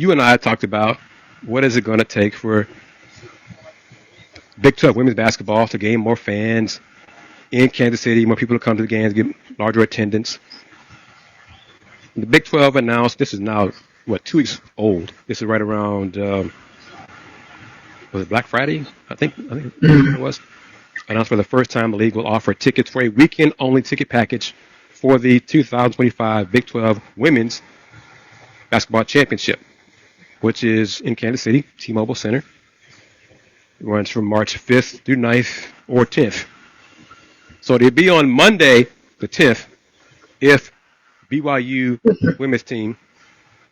you and I talked about what is it going to take for Big 12 women's basketball to gain more fans in Kansas City, more people to come to the games, get larger attendance. The Big 12 announced, this is now, 2 weeks old. This is right around, was it Black Friday? I think it was. Announced for the first time the league will offer tickets for a weekend-only ticket package for the 2025 Big 12 Women's Basketball Championship, which is in Kansas City, T-Mobile Center. It runs from March 5th through 9th or 10th. So it'll be on Monday, the 10th, if BYU women's team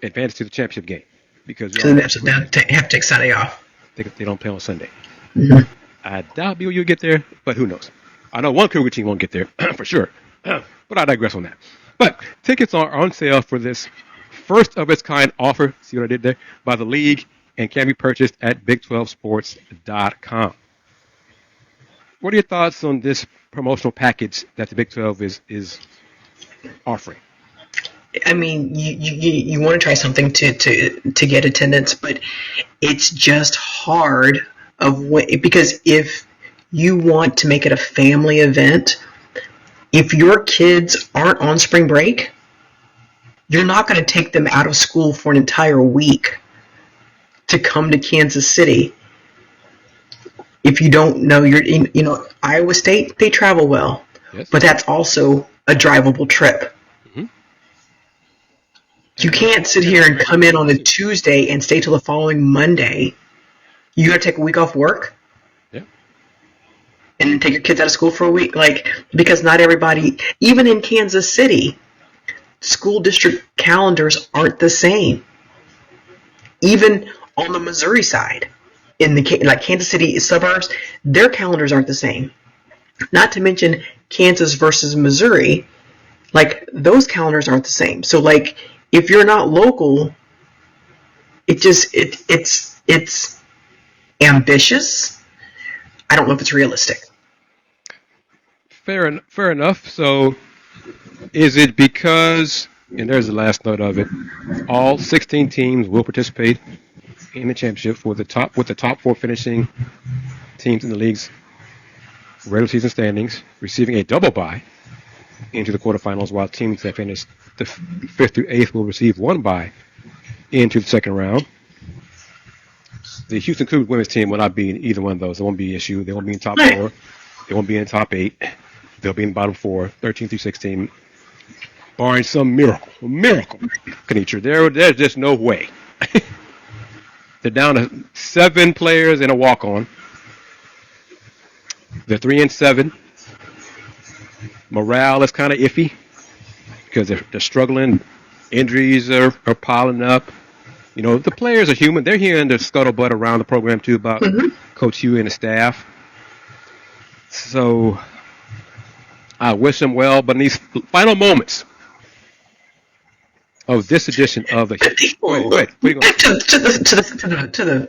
advances to the championship game. Because so they have to take Sunday off. They don't play on Sunday. Mm-hmm. I doubt BYU will get there, but who knows? I know one Cougar team won't get there for sure. But I digress on that. But tickets are on sale for this first of its kind offer, see what I did there, by the league, and can be purchased at Big12Sports.com. What are your thoughts on this promotional package that the Big 12 is offering? I mean, you want to try something to get attendance, but it's just hard because if you want to make it a family event, if your kids aren't on spring break, you're not going to take them out of school for an entire week to come to Kansas City. If you don't know, Iowa State, they travel well, yes, but that's also a drivable trip. Mm-hmm. You can't sit here and come in on a Tuesday and stay till the following Monday. You got to take a week off work, yeah, and then take your kids out of school for a week, because not everybody, even in Kansas City, school district calendars aren't the same. Even on the Missouri side, in the Kansas City suburbs, their calendars aren't the same. Not to mention Kansas versus Missouri, those calendars aren't the same. So if you're not local, it's ambitious. I don't know if it's realistic. Fair enough. So is it because, and there's the last note of it, all 16 teams will participate in the championship with the top 4 finishing teams in the league's regular season standings receiving a double bye into the quarterfinals, while teams that finish the 5th through 8th will receive 1 bye into the second round. The Houston Cougars women's team will not be in either one of those. It won't be an issue. They won't be in top 4. They won't be in top 8. They'll be in the bottom 4, 13 through 16, barring some miracle, Kenitra. There's just no way. They're down to 7 players and a walk-on. They're 3-7. Morale is kind of iffy because they're struggling. Injuries are piling up. The players are human. They're hearing the scuttlebutt around the program, too, about Coach Hugh and the staff. So I wish them well, but in these final moments of this edition of the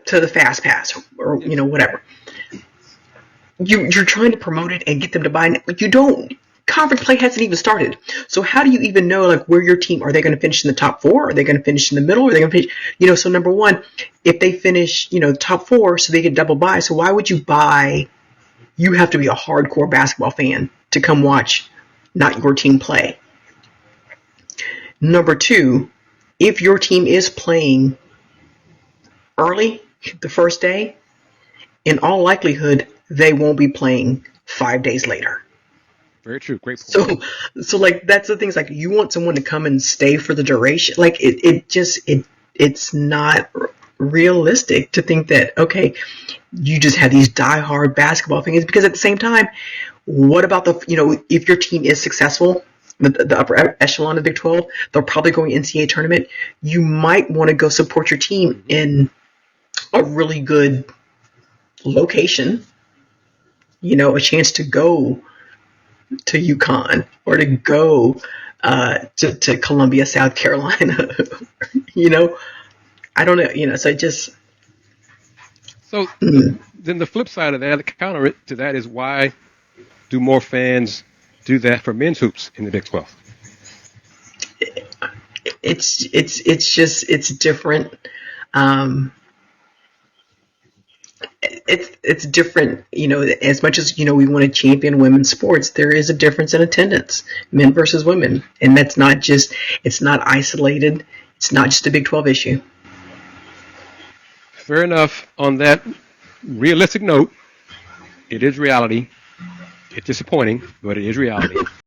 to the fast pass or whatever. You're trying to promote it and get them to buy it, but you don't. Conference play hasn't even started. So how do you even know where your team, are they going to finish in the top 4? Are they going to finish in the middle? Are they going to finish, so number one, if they finish, top 4, so they get double bye. So why would you buy? You have to be a hardcore basketball fan to come watch not your team play. Number 2, if your team is playing early the first day, in all likelihood, they won't be playing 5 days later. Very true. Great point. So that's the things, you want someone to come and stay for the duration. It's not realistic to think that, okay, you just have these diehard basketball fans, because at the same time, what about if your team is successful, the upper echelon of Big 12, they'll probably go in NCAA tournament. You might want to go support your team in a really good location, a chance to go to UConn or to go to Columbia, South Carolina. I don't know. So then the flip side of that, the counter to that, is why do more fans do that for men's hoops in the Big 12? It's different. Um, it's different, as much as we want to champion women's sports, there is a difference in attendance, men versus women, and it's not isolated. It's not just a Big 12 issue. Fair enough. On that realistic note, it is reality. It's disappointing, but it is reality.